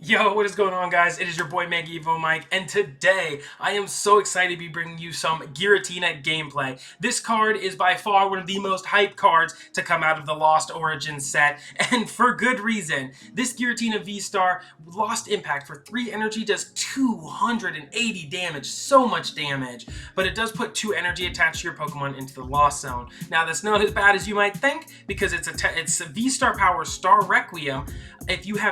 Yo, what is going on, guys? It is your boy Mega Evo Mike, and today I am so excited to be bringing you some Giratina gameplay. This card is by far one of the most hyped cards to come out of the Lost Origins set, and for good reason. This Giratina VSTAR Lost Impact for 3 energy does 280 damage, so much damage, but it does put 2 energy attached to your Pokemon into the Lost Zone. Now, that's not as bad as you might think, because it's a VSTAR Power Star Requiem.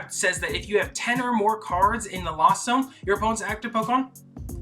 Says that if you have 10 or more cards in the Lost Zone, your opponent's active Pokemon,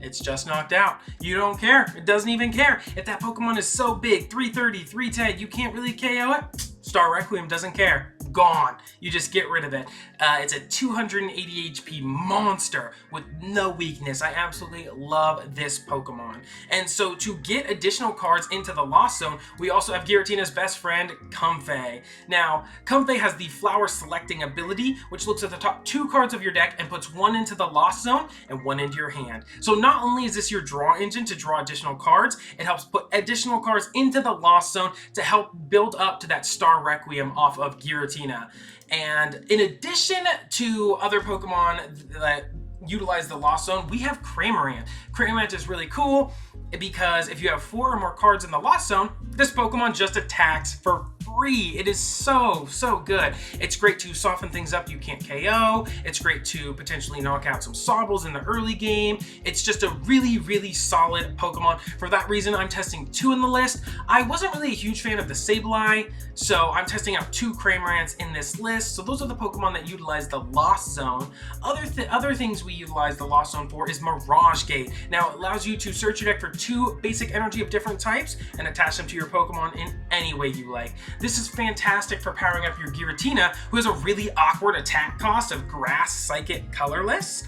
it's just knocked out. You don't care. It doesn't even care. If that Pokemon is so big, 330, 310, you can't really KO it, Star Requiem doesn't care. Gone. You just get rid of it. It's a 280 HP monster with no weakness. I absolutely love this Pokemon. And so to get additional cards into the Lost Zone, we also have Giratina's best friend, Comfey. Now, Comfey has the flower selecting ability, which looks at the top 2 cards of your deck and puts 1 into the Lost Zone and 1 into your hand. So not only is this your draw engine to draw additional cards, it helps put additional cards into the Lost Zone to help build up to that Star Requiem off of Giratina. And in addition to other Pokemon that utilize the Lost Zone, we have Cramorant. Cramorant is really cool because if you have 4 or more cards in the Lost Zone, this Pokemon just attacks for free. It is so good. It's great to soften things up you can't KO. It's great to potentially knock out some Sobbles in the early game. It's just a really solid Pokemon. For that reason, I'm testing 2 in the list. I wasn't really a huge fan of the Sableye, so I'm testing out 2 Cramorants in this list. So those are the Pokemon that utilize the Lost Zone. Other things we utilize the Lost Zone for is Mirage Gate. Now, it allows you to search your deck for 2 basic energy of different types and attach them to your Pokemon in any way you like. This is fantastic for powering up your Giratina, who has a really awkward attack cost of Grass, Psychic, Colorless.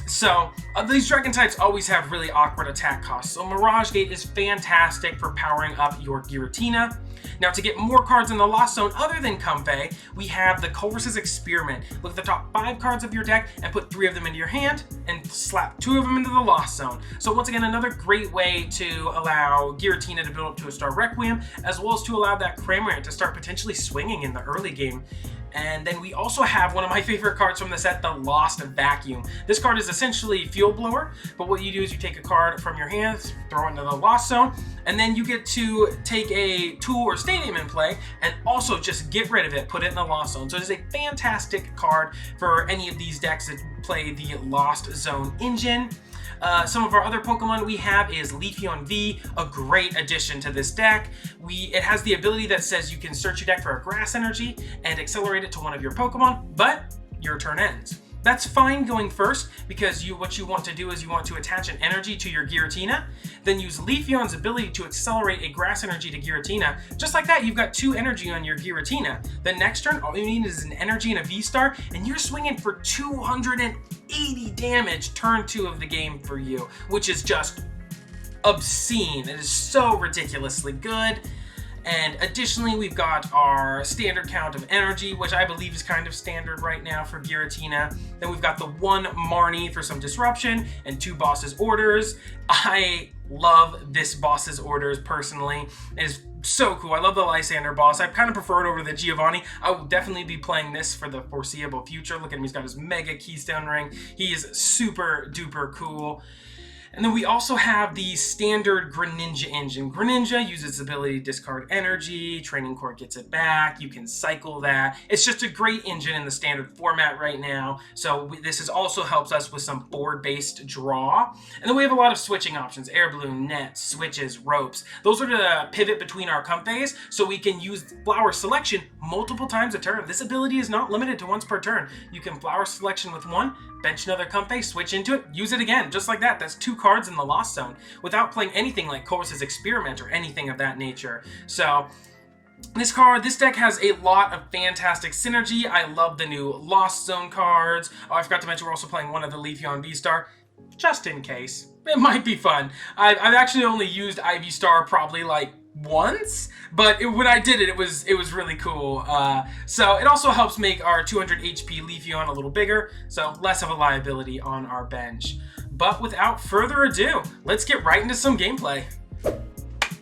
So, these Dragon types always have really awkward attack costs, so Mirage Gate is fantastic for powering up your Giratina. Now, to get more cards in the Lost Zone other than Comfey, we have the Colress's Experiment. Look at the top 5 cards of your deck and put 3 of them into your hand and slap 2 of them into the Lost Zone. So once again, another great way to allow Giratina to build up to a Star Requiem, as well as to allow that Cramorant to start potentially swinging in the early game. And then we also have one of my favorite cards from the set, the Lost Vacuum. This card is essentially Fuel Blower, but what you do is you take a card from your hands, throw it into the Lost Zone, and then you get to take a tool or stadium in play and also just get rid of it, put it in the Lost Zone. So it is a fantastic card for any of these decks that play the Lost Zone engine. Some of our other Pokemon we have is Leafeon V, a great addition to this deck. It has the ability that says you can search your deck for a grass energy and accelerate it to one of your Pokemon, but your turn ends. That's fine going first, because what you want to do is you want to attach an energy to your Giratina, then use Leafeon's ability to accelerate a grass energy to Giratina. Just like that, you've got 2 energy on your Giratina. The next turn, all you need is an energy and a V-Star, and you're swinging for 280 damage turn 2 of the game for you, which is just obscene. It is so ridiculously good. And additionally, we've got our standard count of energy, which I believe is kind of standard right now for Giratina. Then we've got the 1 Marnie for some disruption and 2 Boss's Orders. I love this Boss's Orders personally. It is so cool. I love the Lysander boss. I kind of prefer it over the Giovanni. I will definitely be playing this for the foreseeable future. Look at him. He's got his Mega Keystone Ring. He is super duper cool. And then we also have the standard Greninja engine. Greninja uses its ability to discard energy, Training Core gets it back, you can cycle that. It's just a great engine in the standard format right now. So this also helps us with some board-based draw. And then we have a lot of switching options: Air Balloon, Net, Switches, Ropes. Those are to pivot between our Comfeys, so we can use Flower Selection multiple times a turn. This ability is not limited to once per turn. You can Flower Selection with 1, bench another Comfey, switch into it, use it again, just like that. That's 2 cards in the Lost Zone without playing anything like Colress's Experiment or anything of that nature. So this deck has a lot of fantastic synergy. I love the new Lost Zone cards. Oh, I forgot to mention we're also playing one of the Leafeon V-Star, just in case. It might be fun. I've actually only used Ivy Star probably like once, but when I did it, it was really cool. So it also helps make our 200 HP Leafeon a little bigger, so less of a liability on our bench. But without further ado, let's get right into some gameplay.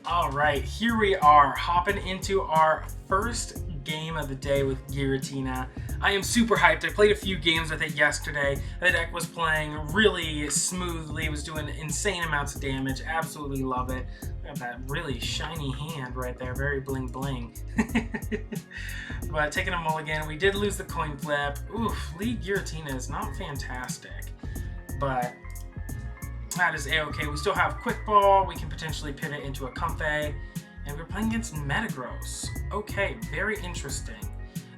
All right, here we are hopping into our first game of the day with Giratina. I am super hyped. I played a few games with it yesterday. The deck was playing really smoothly. It was doing insane amounts of damage. Absolutely love it. Got that really shiny hand right there. Very bling bling. But taking a mulligan, we did lose the coin flip. Oof, lead Giratina is not fantastic. But that is a-okay. We still have quick ball. We can potentially pivot into a Comfey. And we're playing against Metagross. Okay, very interesting.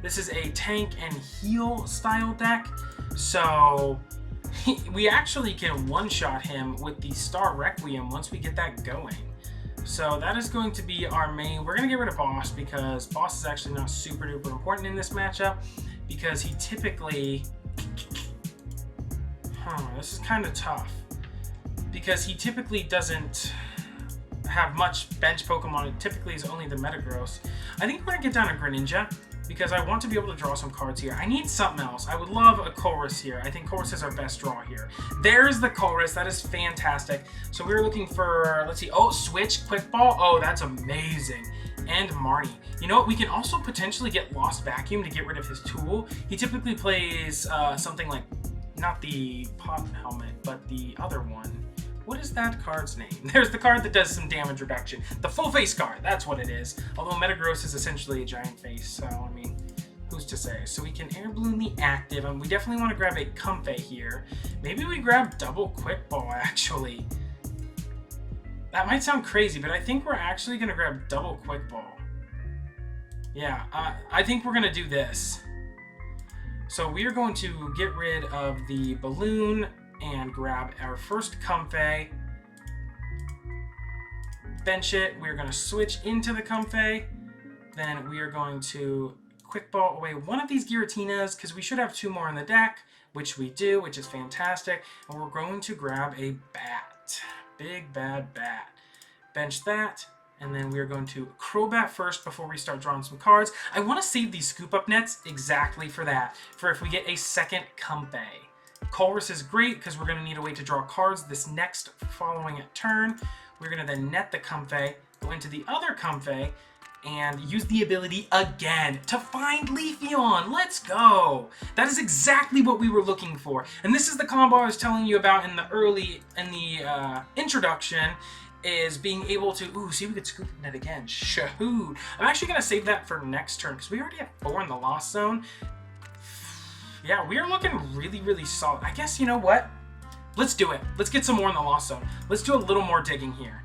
This is a tank and heal style deck. So we actually can one-shot him with the Star Requiem once we get that going. So that is going to be our main. We're going to get rid of Boss because Boss is actually not super duper important in this matchup because he typically... this is kind of tough. Because he typically doesn't have much bench Pokemon. It typically is only the Metagross. I think we're going to get down to Greninja because I want to be able to draw some cards here. I need something else. I would love a Chorus here. I think Chorus is our best draw here. There's the Chorus. That is fantastic. So we were looking for, let's see, oh, Switch, Quick Ball. Oh, that's amazing. And Marnie. You know what? We can also potentially get Lost Vacuum to get rid of his tool. He typically plays something like, not the Pop Helmet, but the other one. What is that card's name? There's the card that does some damage reduction. The full face card, that's what it is. Although Metagross is essentially a giant face, so I mean, who's to say? So we can Air Balloon the active, and we definitely want to grab a Comfey here. Maybe we grab double Quick Ball, actually. That might sound crazy, but I think we're actually going to grab double Quick Ball. Yeah, I think we're going to do this. So we are going to get rid of the Balloon and grab our first Comfey. Bench it. We're going to switch into the Comfey. Then we are going to Quick Ball away one of these Giratinas because we should have two more in the deck, which we do, which is fantastic. And we're going to grab a Bat. Big bad Bat. Bench that. And then we are going to Crobat first before we start drawing some cards. I want to save these scoop up nets exactly for that. For if we get a second Comfey. Chorus is great because we're going to need a way to draw cards this next following turn. We're going to then net the Comfey, go into the other Comfey, and use the ability again to find Leafeon. Let's go! That is exactly what we were looking for. And this is the combo I was telling you about in the introduction, is being able to, ooh, see if we could scoop net again. Shahoo! I'm actually going to save that for next turn because we already have 4 in the Lost Zone. Yeah, we are looking really, really solid. I guess, you know what? Let's do it. Let's get some more in the Lost Zone. Let's do a little more digging here.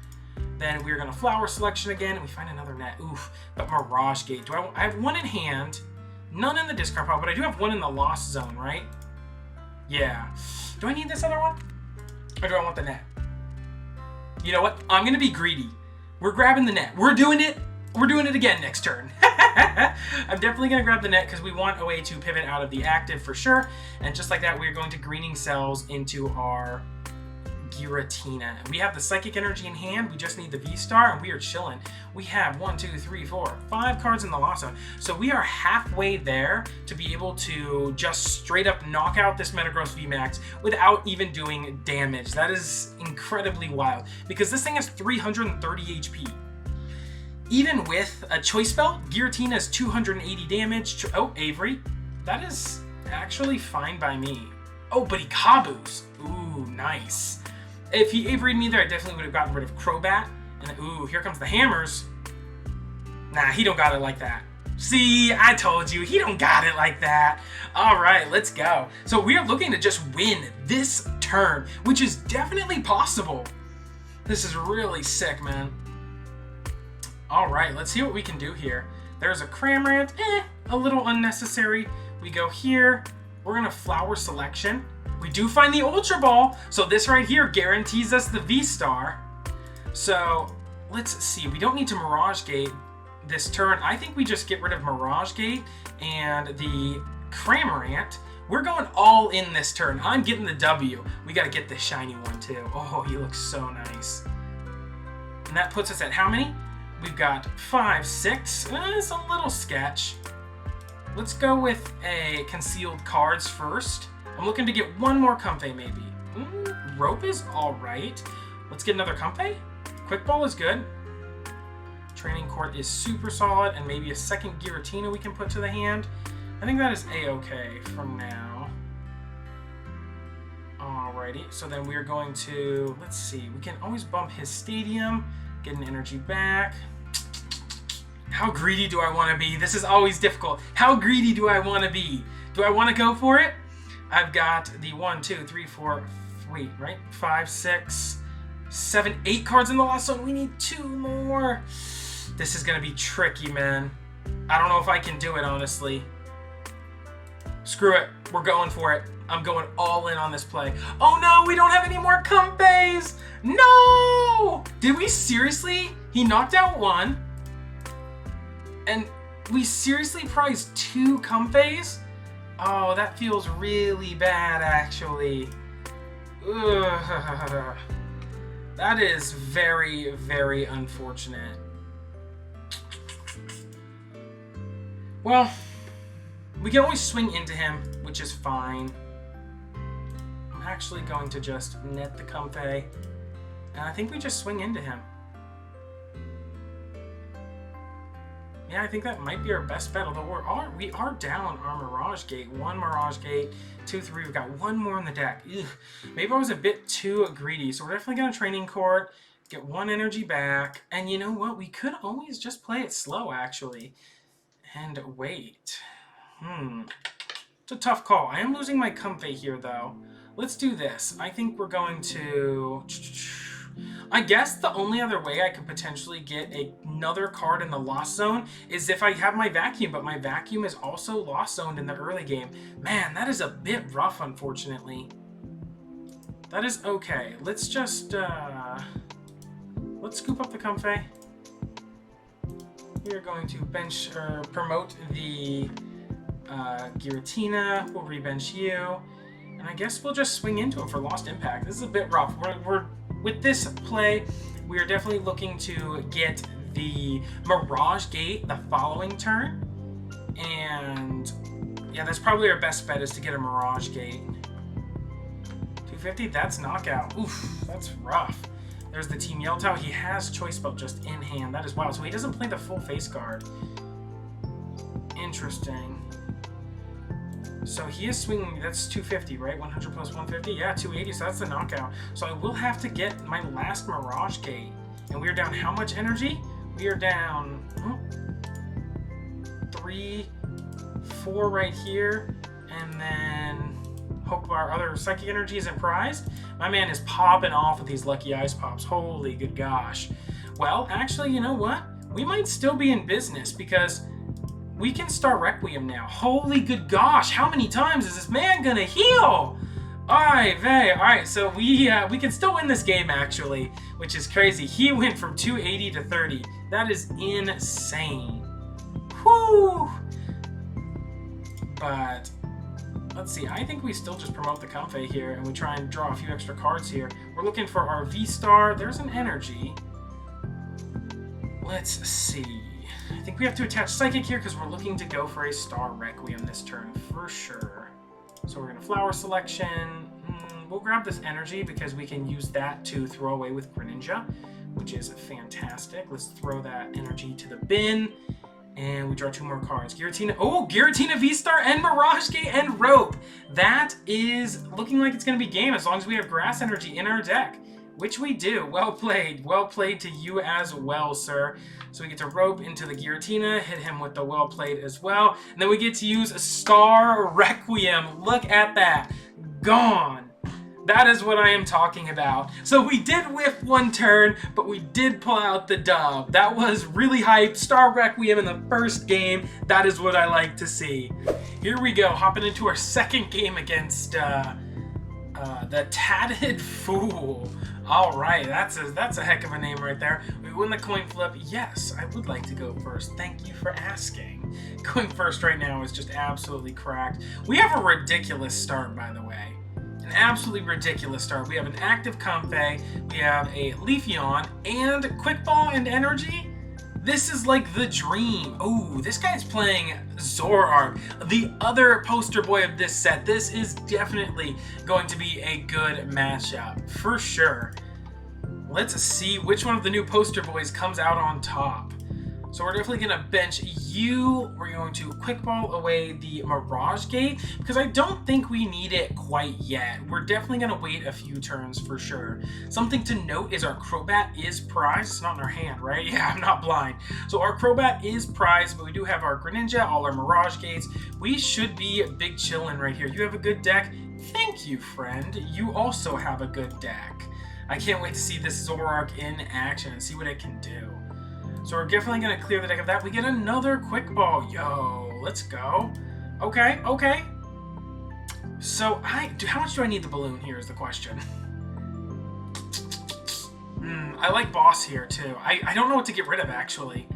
Then we're going to Flower Selection again, and we find another net. Oof, but Mirage Gate. I have 1 in hand, none in the discard pile, but I do have 1 in the Lost Zone, right? Yeah. Do I need this other one? Or do I want the net? You know what? I'm going to be greedy. We're grabbing the net. We're doing it. We're doing it again next turn. I'm definitely going to grab the net because we want a way to pivot out of the active for sure. And just like that, we're going to Greening Cells into our Giratina. We have the Psychic Energy in hand. We just need the VSTAR, and we are chilling. We have 1, 2, 3, 4, 5 cards in the Lost Zone. So we are halfway there to be able to just straight up knock out this Metagross VMAX without even doing damage. That is incredibly wild because this thing has 330 HP. Even with a Choice Belt, Giratina is 280 damage. Oh, Avery. That is actually fine by me. Oh, but he Kabus. Ooh, nice. If he Avery'd me there, I definitely would have gotten rid of Crobat. And then, ooh, here comes the Hammers. Nah, he don't got it like that. See, I told you, he don't got it like that. All right, let's go. So we are looking to just win this turn, which is definitely possible. This is really sick, man. All right, let's see what we can do here. There's a Cramorant, a little unnecessary. We go here. We're going to Flower Selection. We do find the Ultra Ball, so this right here guarantees us the V-Star. So let's see. We don't need to Mirage Gate this turn. I think we just get rid of Mirage Gate and the Cramorant. We're going all in this turn. I'm getting the W. We got to get this shiny one too. Oh, he looks so nice. And that puts us at how many? We've got 5, 6. It's a little sketch. Let's go with a Concealed Cards first. I'm looking to get one more Comfey maybe. Rope is all right. Let's get another Comfey. Quick Ball is good. Training Court is super solid, and maybe a second Giratina we can put to the hand. I think that is a-okay from now. Alrighty, so then we're going to, let's see, we can always bump his Stadium, get an energy back. How greedy do I want to be? This is always difficult. How greedy do I want to be? Do I want to go for it? I've got the 1, 2, 3, 4, wait, right? 5, 6, 7, 8 cards in the last zone. We need 2 more. This is going to be tricky, man. I don't know if I can do it, honestly. Screw it. We're going for it. I'm going all in on this play. Oh no, we don't have any more Comfeys! No! Did we seriously? He knocked out 1. And we seriously prized 2 Comfeys? Oh, that feels really bad, actually. Ugh. That is very, very unfortunate. Well, we can always swing into him, which is fine. I'm actually going to just net the Comfey, and I think we just swing into him. Yeah, I think that might be our best bet, although we are down our Mirage Gate. 1 Mirage Gate, 2, 3. We've got 1 more in the deck. Ugh. Maybe I was a bit too greedy, so we're definitely going to Training Court, get 1 energy back, and you know what? We could always just play it slow, actually, and wait. It's a tough call. I am losing my Comfey here, though. Let's do this. I think we're going to... I guess the only other way I could potentially get another card in the Lost Zone is if I have my Vacuum, but my Vacuum is also Lost Zoned in the early game. Man, that is a bit rough, unfortunately. That is okay. Let's just, let's scoop up the Comfey. We are going to bench, or promote the Giratina. We'll rebench you. And I guess we'll just swing into it for Lost Impact. This is a bit rough. With this play, we are definitely looking to get the Mirage Gate the following turn. And yeah, that's probably our best bet, is to get a Mirage Gate. 250, that's knockout. Oof, that's rough. There's the Team Yeltao. He has Choice Belt just in hand. That is wild. So he doesn't play the full face guard. Interesting. So he is swinging, that's 250, right? 100 plus 150? Yeah, 280, so that's the knockout. So I will have to get my last Mirage Gate. And we are down how much energy? We are down 3, 4 right here. And then hope our other Psychic Energy isn't prized. My man is popping off with these Lucky Ice Pops. Holy good gosh. Well, actually, you know what? We might still be in business, because we can start Requiem now. Holy good gosh, how many times is this man gonna heal? Alright, so we can still win this game, actually, which is crazy. He went from 280 to 30. That is insane. Whew! But let's see, I think we still just promote the Comfey here, and we try and draw a few extra cards here. We're looking for our VSTAR. There's an energy. Let's see. I think we have to attach Psychic here, because we're looking to go for a Star Requiem this turn for sure. So we're going to Flower Selection. We'll grab this energy, because we can use that to throw away with Greninja, which is fantastic. Let's throw that energy to the bin. And we draw 2 more cards. Giratina. Oh, Giratina, V-Star, and Mirage Gate, and Rope. That is looking like it's going to be game, as long as we have Grass Energy in our deck. Which we do. Well played. Well played to you as well, sir. So we get to Rope into the Giratina, hit him with the well played as well. And then we get to use a Star Requiem. Look at that. Gone. That is what I am talking about. So we did whiff 1 turn, but we did pull out the dub. That was really hype. Star Requiem in the first game. That is what I like to see. Here we go, hopping into our second game against the Tatted Fool. All right, that's a heck of a name right there. We win the coin flip. Yes, I would like to go first. Thank you for asking. Going first right now is just absolutely cracked. We have a ridiculous start, by the way. An absolutely ridiculous start. We have an active Comfey, we have a Leafeon, and Quick Ball and Energy. This is like the dream. Oh, this guy's playing Zoroark, the other poster boy of this set. This is definitely going to be a good matchup, for sure. Let's see which one of the new poster boys comes out on top. So we're definitely going to bench you. We're going to quick ball away the Mirage Gate because I don't think we need it quite yet. We're definitely going to wait a few turns for sure. Something to note is our Crobat is prized. It's not in our hand, right? Yeah, I'm not blind. So our Crobat is prized, but we do have our Greninja, all our Mirage Gates. We should be big chillin' right here. You have a good deck? Thank you, friend. You also have a good deck. I can't wait to see this Zoroark in action and see what it can do. So we're definitely going to clear the deck of that. We get another quick ball. Yo, let's go. Okay, okay. So how much do I need the balloon here is the question. I like boss here too. I don't know what to get rid of actually.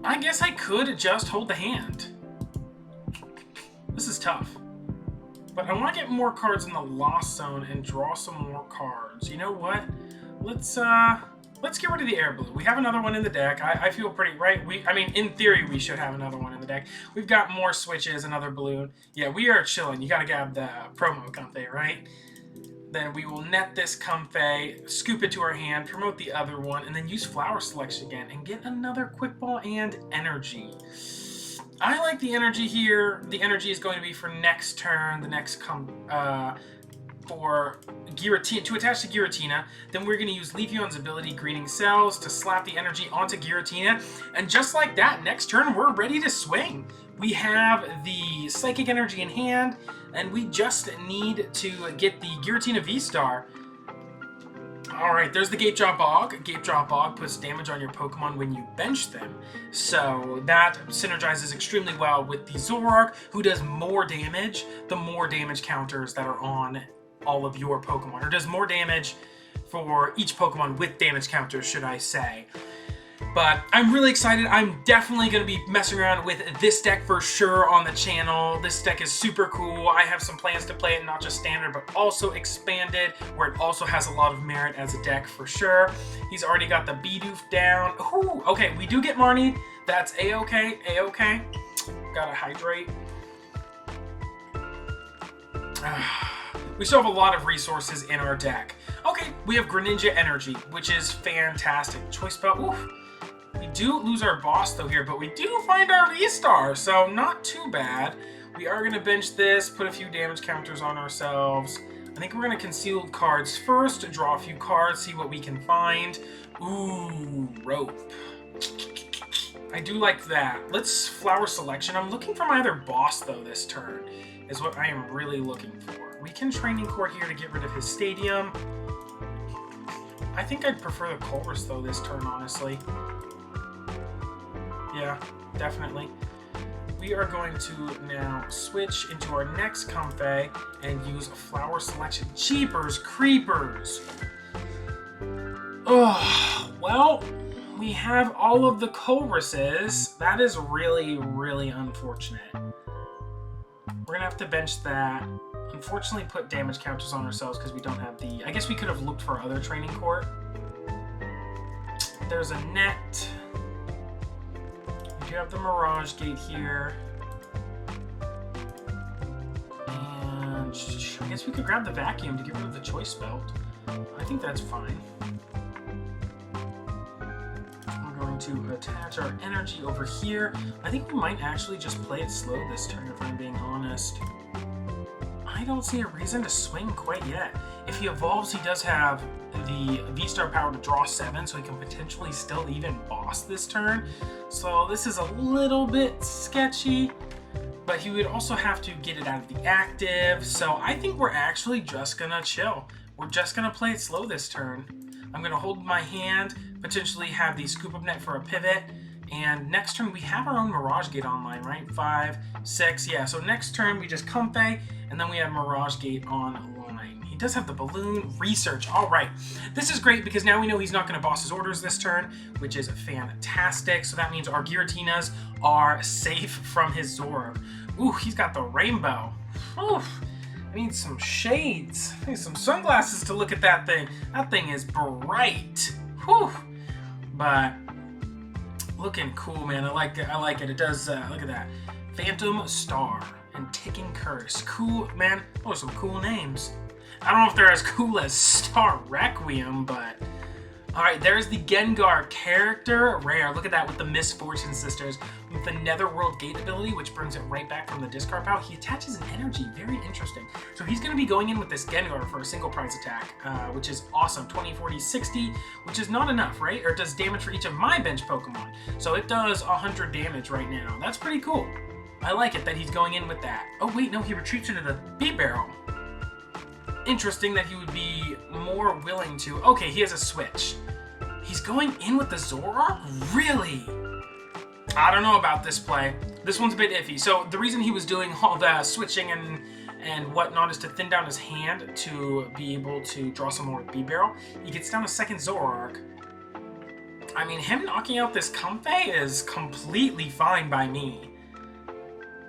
I guess I could just hold the hand. This is tough. But I want to get more cards in the Lost Zone and draw some more cards. You know what? Let's get rid of the air balloon. We have another one in the deck. I feel pretty right. I mean, in theory, we should have another one in the deck. We've got more switches, another balloon. Yeah, we are chilling. You got to grab the promo Comfey, right? Then we will net this Comfey, scoop it to our hand, promote the other one, and then use Flower Selection again and get another quick ball and energy. I like the energy here. The energy is going to be for next turn, the next for Giratina, to attach to Giratina. Then we're going to use Leafeon's ability, Greening Cells, to slap the energy onto Giratina. And just like that, next turn, we're ready to swing. We have the Psychic Energy in hand, and we just need to get the Giratina VSTAR. Alright, there's the Gape Drop Bog. Gape Drop Bog puts damage on your Pokemon when you bench them. So that synergizes extremely well with the Zoroark, who does more damage the more damage counters that are on all of your Pokemon. Or does more damage for each Pokemon with damage counters, should I say. But I'm really excited. I'm definitely going to be messing around with this deck for sure on the channel. This deck is super cool. I have some plans to play it not just standard, but also expanded, where it also has a lot of merit as a deck for sure. He's already got the Bidoof down. Ooh, okay, we do get Marnie. That's A-okay, A-okay. Gotta hydrate. We still have a lot of resources in our deck. Okay, we have Greninja Energy, which is fantastic. Choice Belt, oof. We do lose our boss though here, but we do find our VSTAR, so not too bad. We are going to bench this, put a few damage counters on ourselves. I think we're going to conceal cards first, draw a few cards, see what we can find. Ooh, Rope. I do like that. Let's Flower Selection. I'm looking for my other boss though this turn, is what I am really looking for. We can Training Court here to get rid of his Stadium. I think I'd prefer the Colress though this turn, honestly. Yeah, definitely. We are going to now switch into our next Comfey and use Flower Selection. Jeepers Creepers! Oh, well, we have all of the Colresses. That is really, really unfortunate. We're going to have to bench that. Unfortunately, put damage counters on ourselves because we don't have the... I guess we could have looked for other Training Court. There's a net. We do have the Mirage Gate here. And I guess we could grab the Vacuum to get rid of the Choice Belt. I think that's fine. We're going to attach our energy over here. I think we might actually just play it slow this turn, if I'm being honest. I don't see a reason to swing quite yet. If he evolves, he does have the VSTAR power to draw 7, so he can potentially still even boss this turn. So this is a little bit sketchy, but he would also have to get it out of the active. So I think we're actually just gonna chill. We're just gonna play it slow this turn. I'm gonna hold my hand, potentially have the Scoop Up Net for a pivot, and next turn we have our own Mirage Gate online, right? 5, 6, yeah. So next turn we just Comfey, and then we have Mirage Gate online. He does have the Balloon Research. All right. This is great because now we know he's not going to boss his orders this turn, which is fantastic. So that means our Giratinas are safe from his Zoroark. Ooh, he's got the Rainbow. Ooh, I need some shades. I need some sunglasses to look at that thing. That thing is bright. Whew. But looking cool, man. I like it. I like it. It does, look at that. Phantom Star and Ticking Curse. Cool, man. Those are some cool names. I don't know if they're as cool as Star Requiem, but All right, there's the Gengar character rare. Look at that with the Misfortune Sisters with the Netherworld Gate ability, which brings it right back from the discard pile. He attaches an energy, very interesting. So he's going to be going in with this Gengar for a single prize attack, which is awesome. 20, 40, 60, which is not enough, right? Or it does damage for each of my bench Pokemon. So it does 100 damage right now. That's pretty cool. I like it that he's going in with that. Oh wait, no, he retreats into the B-Barrel. Interesting that he would be more willing to... Okay, he has a switch. He's going in with the Zoroark? Really? I don't know about this play. This one's a bit iffy. So the reason he was doing all the switching and whatnot is to thin down his hand to be able to draw some more with B-Barrel. He gets down a second Zoroark. I mean, him knocking out this Comfey is completely fine by me.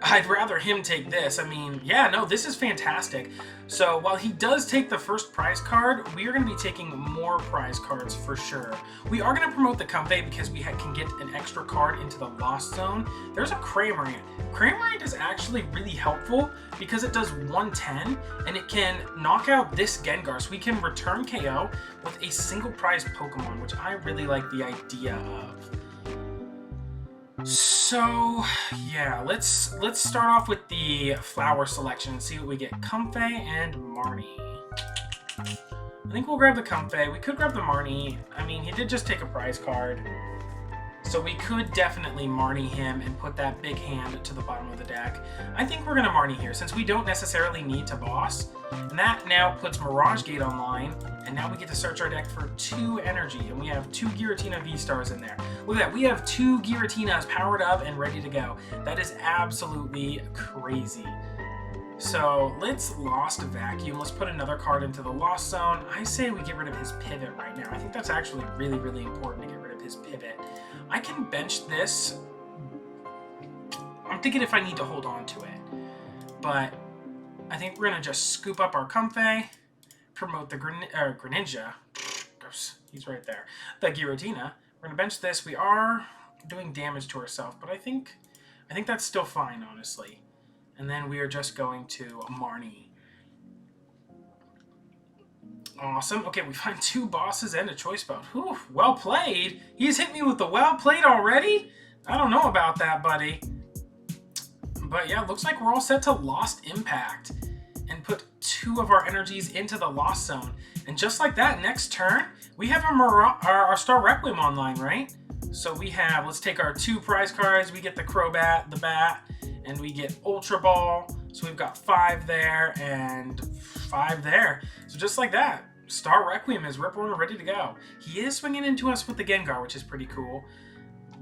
I'd rather him take this. I mean, yeah, no, this is fantastic. So while he does take the first prize card, we are going to be taking more prize cards for sure. We are going to promote the Comfey because we can get an extra card into the Lost Zone. There's a Cramorant. Cramorant is actually really helpful because it does 110 and it can knock out this Gengar. So we can return KO with a single prize Pokemon, which I really like the idea of. So, yeah, let's start off with the flower selection and see what we get. Comfey and Marnie. I think we'll grab the Comfey. We could grab the Marnie. I mean, he did just take a prize card. So we could definitely Marnie him and put that big hand to the bottom of the deck. I think we're going to Marnie here since we don't necessarily need to boss. And that now puts Mirage Gate online. And now we get to search our deck for 2 energy. And we have 2 Giratina V-Stars in there. Look at that. We have 2 Giratinas powered up and ready to go. That is absolutely crazy. So let's Lost Vacuum. Let's put another card into the Lost Zone. I say we get rid of his Pivot right now. I think that's actually really, really important to get rid of his Pivot. I can bench this. I'm thinking if I need to hold on to it. But I think we're going to just scoop up our Comfey, promote the Greninja. He's right there. The Giratina. We're going to bench this. We are doing damage to ourselves, but I think that's still fine, honestly. And then we are just going to Marnie. Awesome. Okay, we find 2 bosses and a choice belt. Whew, well played. He's hit me with the well played already? I don't know about that, buddy. But yeah, looks like we're all set to Lost Impact. And put 2 of our energies into the Lost Zone. And just like that, next turn, we have our Star Requiem online, right? So we have, let's take our 2 prize cards. We get the Crobat, the Bat, and we get Ultra Ball. So we've got 5 there and 5 there. So just like that, Star Requiem is Ripborn ready to go. He is swinging into us with the Gengar, which is pretty cool.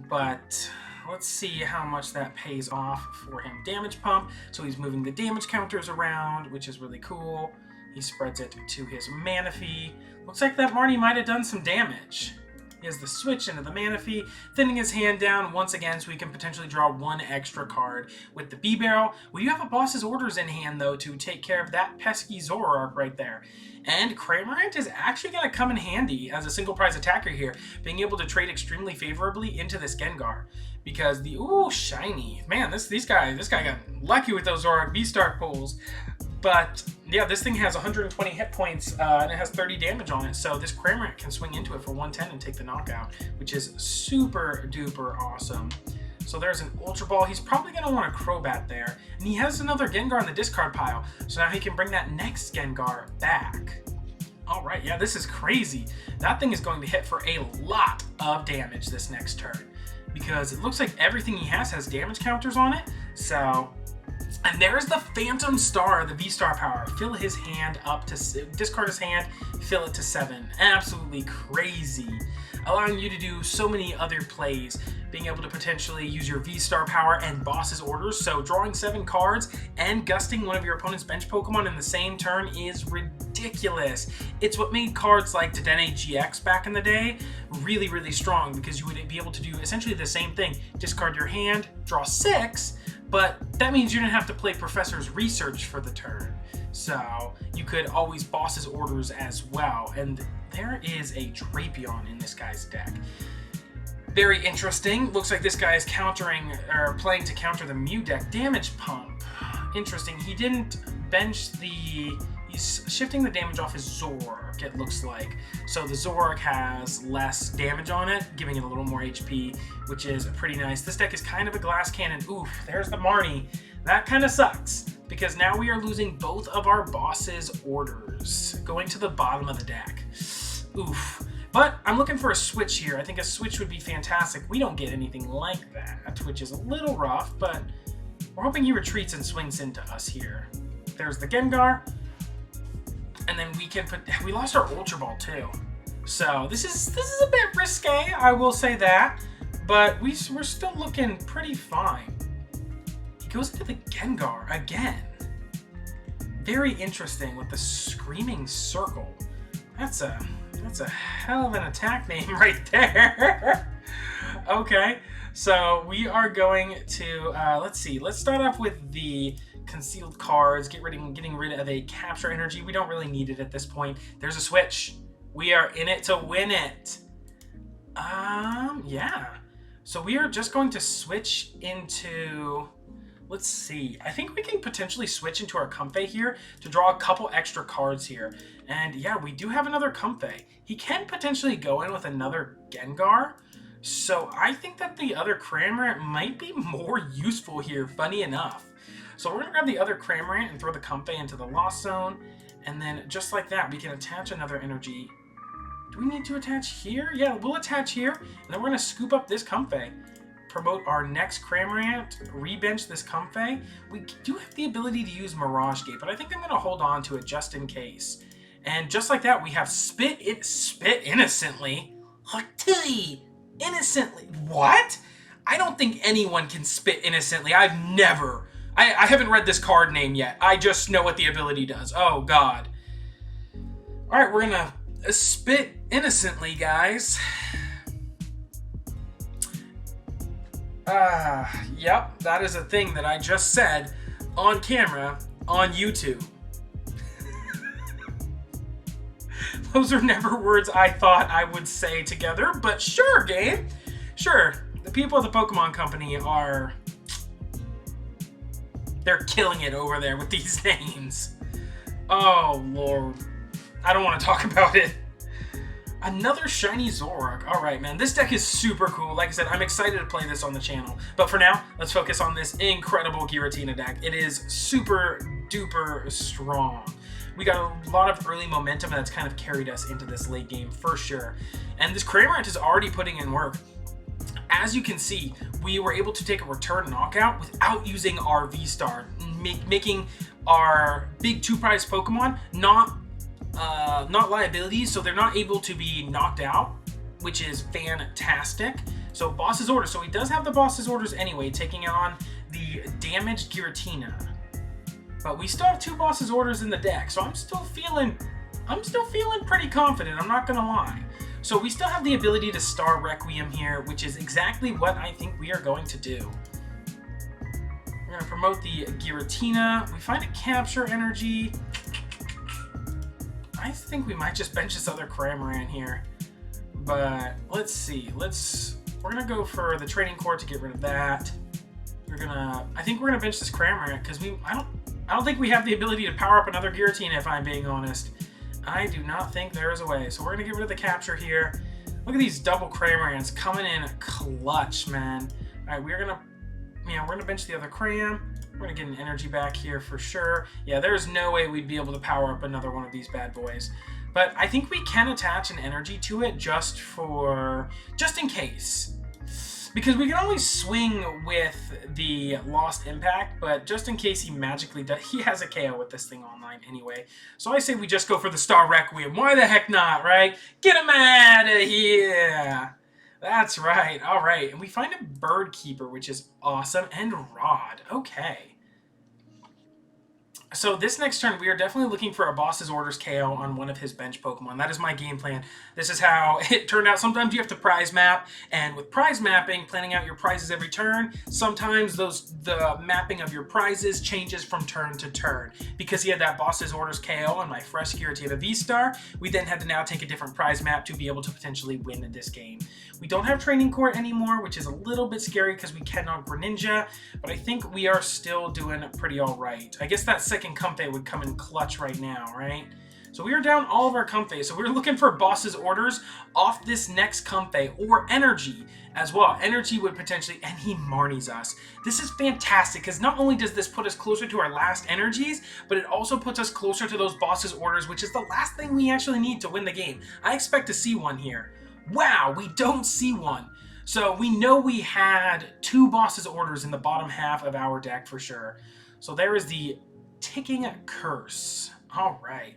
But let's see how much that pays off for him. Damage Pump, so he's moving the damage counters around, which is really cool. He spreads it to his Manaphy. Looks like that Marnie might have done some damage. He has the switch into the Manaphy, thinning his hand down once again so we can potentially draw 1 extra card with the B-Barrel. We do have a boss's orders in hand, though, to take care of that pesky Zoroark right there. And Cramorant is actually going to come in handy as a single prize attacker here, being able to trade extremely favorably into this Gengar. Because the, ooh, shiny. Man, this guy got lucky with those Zoroark V-Star pulls. But yeah, this thing has 120 hit points and it has 30 damage on it. So this Cramorant can swing into it for 110 and take the knockout, which is super duper awesome. So there's an Ultra Ball. He's probably going to want a Crobat there. And he has another Gengar in the discard pile. So now he can bring that next Gengar back. All right, yeah, this is crazy. That thing is going to hit for a lot of damage this next turn. Because it looks like everything he has damage counters on it. So... And there's the Phantom Star, the V-Star power. Fill his hand up to... Discard his hand, fill it to 7. Absolutely crazy. Allowing you to do so many other plays. Being able to potentially use your V-Star power and boss's orders. So drawing 7 cards and gusting one of your opponent's bench Pokemon in the same turn is ridiculous. It's what made cards like Dedenne GX back in the day really, really strong. Because you would be able to do essentially the same thing. Discard your hand, draw 6... But that means you didn't have to play Professor's Research for the turn. So you could always boss his orders as well. And there is a Drapion in this guy's deck. Very interesting. Looks like this guy is playing to counter the Mew deck. Damage Pump. Interesting. He didn't bench the... He shifting the damage off his Zoroark, it looks like. So the Zoroark has less damage on it, giving it a little more HP, which is pretty nice. This deck is kind of a glass cannon. Oof, there's the Marnie. That kind of sucks, because now we are losing both of our boss's orders, going to the bottom of the deck. Oof. But I'm looking for a switch here. I think a switch would be fantastic. We don't get anything like that, which is a little rough, but we're hoping he retreats and swings into us here. There's the Gengar. And then we can put... We lost our Ultra Ball too. So this is a bit risque, I will say that. But we're still looking pretty fine. He goes into the Gengar again. Very interesting with the Screaming Circle. That's a hell of an attack name right there. Okay, so we are going to, let's see. Let's start off with the concealed cards, getting rid of a capture energy. We don't really need it at this point. There's a switch. We are in it to win it. Yeah. So we are just going to switch into... Let's see. I think we can potentially switch into our Comfey here to draw a couple extra cards here. And yeah, we do have another Comfey. He can potentially go in with another Gengar. So I think that the other Cramorant might be more useful here, funny enough. So we're going to grab the other Cramorant and throw the Comfey into the Lost Zone. And then just like that, we can attach another energy. Do we need to attach here? Yeah, we'll attach here. And then we're going to scoop up this Comfey. Promote our next Cramorant, rebench this Comfey. We do have the ability to use Mirage Gate, but I think I'm going to hold on to it just in case. And just like that, we have Spit Innocently. Innocently. What? I don't think anyone can spit innocently. I haven't read this card name yet. I just know what the ability does. Oh, God. All right, we're going to spit innocently, guys. Yep, that is a thing that I just said on camera on YouTube. Those are never words I thought I would say together, but sure, game. Sure, the people at the Pokemon Company they're killing it over there with these names. Oh, Lord. I don't want to talk about it. Another shiny Zoroark. Alright, man. This deck is super cool. Like I said, I'm excited to play this on the channel. But for now, let's focus on this incredible Giratina deck. It is super duper strong. We got a lot of early momentum that's kind of carried us into this late game for sure. And this Cramorant is already putting in work. As you can see, we were able to take a return knockout without using our VSTAR, making our big two-prize Pokemon not liabilities, so they're not able to be knocked out, which is fantastic. So boss's orders. So he does have the boss's orders anyway, taking on the damaged Giratina. But we still have two boss's orders in the deck, so I'm still feeling pretty confident. I'm not gonna lie. So we still have the ability to Star Requiem here, which is exactly what I think we are going to do. We're gonna promote the Giratina. We find a capture energy. I think we might just bench this other Cramorant here. But let's see. We're gonna go for the training core to get rid of that. I think we're gonna bench this Cramorant because I don't think we have the ability to power up another Giratina, if I'm being honest. I do not think there is a way. So we're gonna get rid of the capture here. Look at these double Cramorants coming in clutch, man. All right, we're gonna bench the other Cram. We're going to get an energy back here for sure. Yeah, there's no way we'd be able to power up another one of these bad boys. But I think we can attach an energy to it just in case. Because we can always swing with the Lost Impact, but just in case he magically does, he has a KO with this thing online anyway. So I say we just go for the Star Requiem. Why the heck not, right? Get him out of here! That's right. All right. And we find a Bird Keeper, which is awesome. And Rod. Okay. So this next turn, we are definitely looking for a boss's orders KO on one of his bench Pokemon. That is my game plan. This is how it turned out. Sometimes you have to prize map, and with prize mapping, planning out your prizes every turn, sometimes the mapping of your prizes changes from turn to turn. Because he had that boss's orders KO on my fresh Giratina V-Star, we then had to now take a different prize map to be able to potentially win this game. We don't have Training Court anymore, which is a little bit scary because we cannot Greninja, but I think we are still doing pretty all right. I guess that second Comfey would come in clutch right now, right? So we are down all of our Comfey. So we're looking for boss's orders off this next Comfey or energy as well. Energy would potentially, and he Marnies us. This is fantastic because not only does this put us closer to our last energies, but it also puts us closer to those boss's orders, which is the last thing we actually need to win the game. I expect to see one here. Wow, we don't see one. So we know we had 2 boss's orders in the bottom half of our deck for sure. So there is the ticking curse. All right.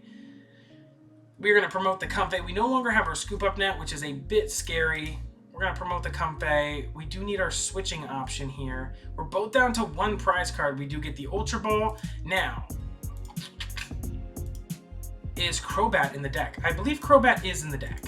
We're going to promote the Comfey. We no longer have our scoop up net, which is a bit scary. We're going to promote the Comfey. We do need our switching option here. We're both down to 1 prize card. We do get the Ultra Ball. Now, is Crobat in the deck? I believe Crobat is in the deck.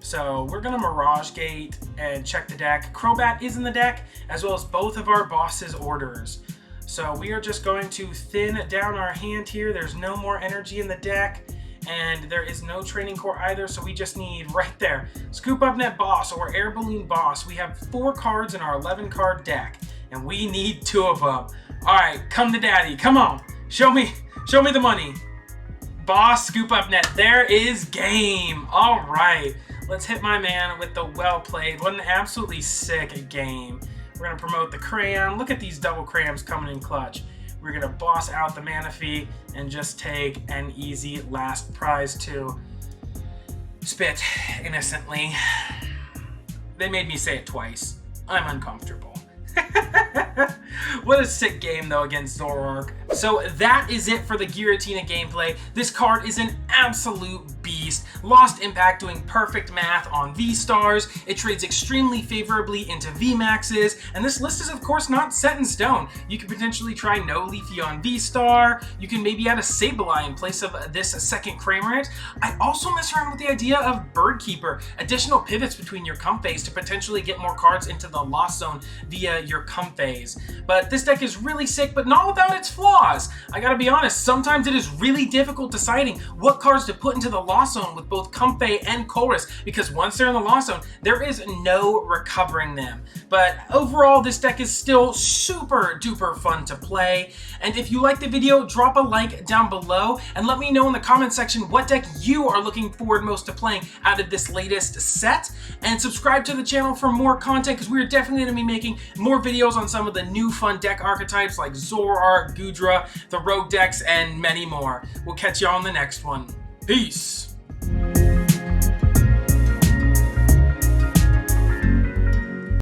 So we're going to Mirage Gate and check the deck. Crobat is in the deck, as well as both of our boss's orders. So we are just going to thin down our hand here. There's no more energy in the deck. And there is no training core either, so we just need right there Scoop Up Net Boss or Air Balloon Boss. We have 4 cards in our 11 card deck, and we need 2 of them. All right, come to daddy. Come on, show me the money. Boss, Scoop Up Net. There is game. All right, let's hit my man with the well played. What an absolutely sick game. We're gonna promote the Crayon. Look at these double crayons coming in clutch. We're going to boss out the Manaphy and just take an easy last prize to spit innocently. They made me say it twice. I'm uncomfortable. What a sick game, though, against Zoroark. So that is it for the Giratina gameplay. This card is an absolute beast. Lost Impact doing perfect math on V-Stars. It trades extremely favorably into V-Maxes. And this list is, of course, not set in stone. You could potentially try No Leafy on V-Star. You can maybe add a Sableye in place of this second Cramorant. I also mess around with the idea of Birdkeeper. Additional pivots between your Comfeys to potentially get more cards into the Lost Zone via your Comfeys. But this deck is really sick, but not without its flaws. I gotta be honest, sometimes it is really difficult deciding what cards to put into the Lost Zone with both Comfey and Chorus, because once they're in the Lost Zone, there is no recovering them. But overall, this deck is still super duper fun to play. And if you like the video, drop a like down below and let me know in the comment section what deck you are looking forward most to playing out of this latest set. And subscribe to the channel for more content, because we're definitely going to be making more videos on some of the new fun deck archetypes like Zoroark, Goodra, the Rogue decks, and many more. We'll catch you on the next one. Peace!